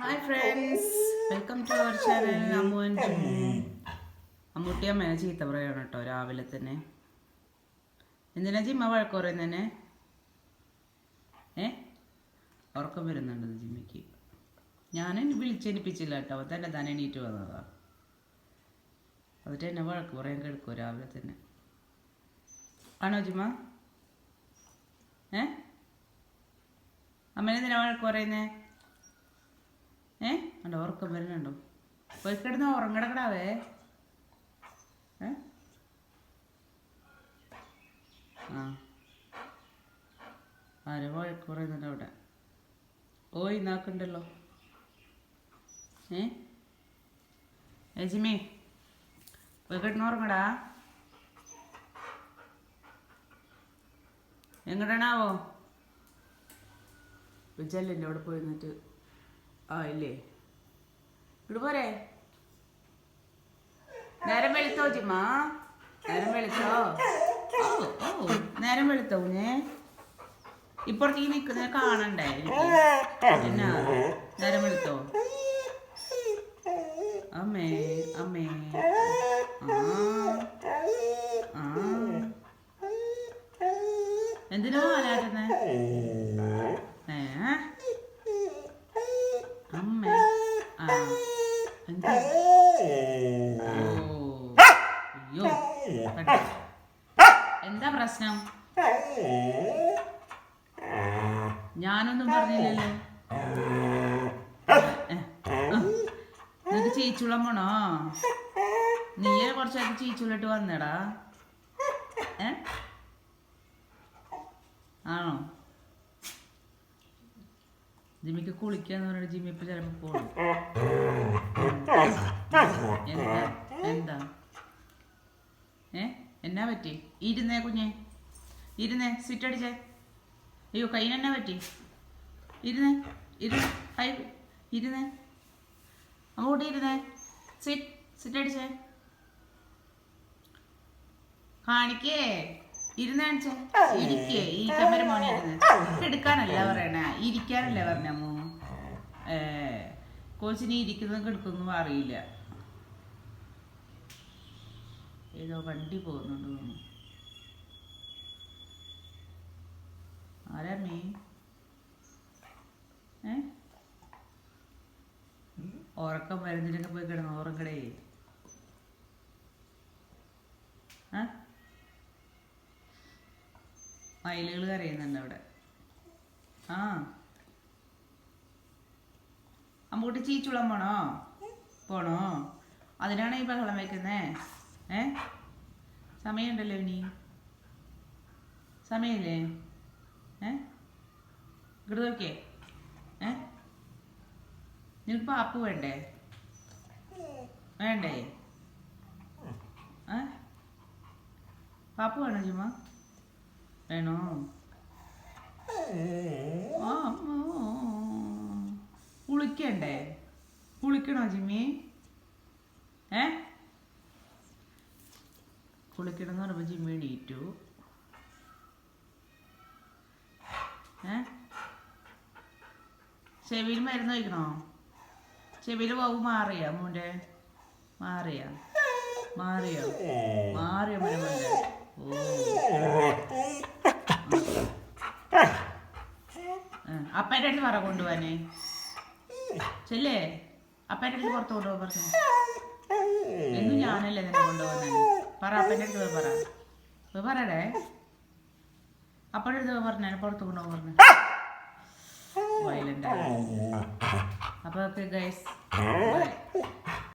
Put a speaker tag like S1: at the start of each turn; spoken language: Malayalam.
S1: Hi friends, welcome to our channel. Ammootty അമ്മേനെ ചീത്ത പറയണം കേട്ടോ രാവിലെ തന്നെ. എന്തിനാ ജിമ്മ വഴക്ക് പറയുന്നതന്നെ? ഉറക്കം വരുന്നുണ്ട് ജിമ്മയ്ക്ക്. ഞാൻ വിളിച്ചെനിപ്പിച്ചില്ല കേട്ടോ, അവ തന്നെ താൻ എണീറ്റ് വന്നതാ. എന്നിട്ട് എന്നെ വഴക്ക് പറയാൻ കിടക്കുമോ രാവിലെ തന്നെ? ആണോ ജിമ്മ? അമ്മേനെ എന്തിനാ വഴക്ക് പറയുന്നേ? അല്ല ഉറക്കം വരുന്നുണ്ടോ? പോയി കിടന്ന് ഉറങ്ങടക്കടാവേ. ആ ആരെ വഴക്ക് പറയുന്നുണ്ട് അവിടെ? ഓയ് നാക്കുണ്ടല്ലോ. ജിമ്മി പോയി കിടന്ന് ഉറങ്ങടാ. എങ്ങടാണാവോ? വിജല്ലേ അവിടെ പോയി നിന്നിട്ട്. ഇല്ലേ ഇവിടെ പോരെ? നേരം വെളുത്തോ ജിമ്മ? നേരം വെളുത്തോ? നേരം വെളുത്തോ കുഞ്ഞേ? ഇപ്പുറത്തേക്ക് നിൽക്കുന്ന കാണണ്ടേ എനിക്ക്? എന്നാ നേരം വെളുത്തോ? അമ്മേ അമ്മേ എന്തിനാ ആലാടുന്നേ? അമ്മേ അയ്യോ എന്താ പ്രശ്നം? ഞാനൊന്നും പറഞ്ഞില്ലല്ലോ. നിനക്ക് ചീച്ചുളം വേണോ? നീയെ കുറച്ചൊക്കെ ചീച്ചുള്ളിട്ട് വന്നേടാ. ആണോ? ജിമ്മിക്ക് കുളിക്കാന്ന് പറഞ്ഞിട്ട് ജിമ്മി ഇപ്പൊ ചിലപ്പോ പോണം. എന്താ എന്നാ പറ്റി? ഇരുന്നേ കുഞ്ഞെ, ഇരുന്നേ. സിറ്റ് അടിച്ചേ. അയ്യോ കൈനെന്നാ പറ്റി? ഇരുന്നേ ഇരുന്നേ. ഹൈ ഇരുന്നേ. അങ്ങോട്ട് ഇരുന്നേ. സിറ്റ് അടിച്ചേ. കാണിക്കേ. ഇരുന്ന് കാണിച്ചേ. ഇരിക്കേ. ഇരിക്കാൻ വരെ മോനെ ഇരുന്ന്. എടുക്കാനല്ല പറയണേ, ഇരിക്കാനല്ലേ പറഞ്ഞമ്മൂ. കോച്ചിന് ഇരിക്കുന്നത് കിടക്കൊന്നും അറിയില്ല. ഏതോ വണ്ടി പോകുന്നുണ്ട് തോന്നുന്നു. ആരാ മീ? ഉറക്കം വരുന്നില്ലെങ്കിൽ പോയി കിടന്നു ഉറങ്ങടേ. മയിലുകൾ കരയുന്നുണ്ട് അവിടെ. അമ്മൂട്ടി ചീച്ചുളം പോണോ? അതിനാണ് ഈ ബഹളം വെക്കുന്നേ? സമയമുണ്ടല്ലോ ഇനി. സമയമില്ലേ? ഇങ്ങോട്ട് നോക്കിയേ. നിനക്ക് പാപ്പ് വേണ്ടേ? പാപ്പ് വേണോ ജിമ്മ? വേണോ? കുളിക്കണ്ടേ? കുളിക്കണോ ജിമ്മി? കുളിക്കണം എന്ന് പറയുമ്പോ ജിമ്മി എണീറ്റു. ചെവിയിൽ മരുന്ന് വയ്ക്കണോ? ചെവിയിൽ പോവും മാറിയാ മോൻ്റെ? മാറിയോ മരുമല്ലേ? അപ്പേൻ്റെ അടുത്ത് പറ കൊണ്ടുപോവാനേ. ചെല്ലേ അപ്പേൻ്റെ അടുത്ത് പുറത്ത് കൊണ്ടുപോകാൻ പറഞ്ഞു. എന്നും ഞാനല്ലേ നിന്നെ കൊണ്ടുപോകുന്നേ. പറ അപ്പേൻ്റെ അടുത്ത് പോയി പറയടേ. അപ്പൻ്റെ അടുത്ത് പറഞ്ഞേ പുറത്ത് കൊണ്ടുപോകാൻ പറഞ്ഞു. വയലൻ്റ്. അപ്പോൾ ഓക്കെ ഗൈസ്.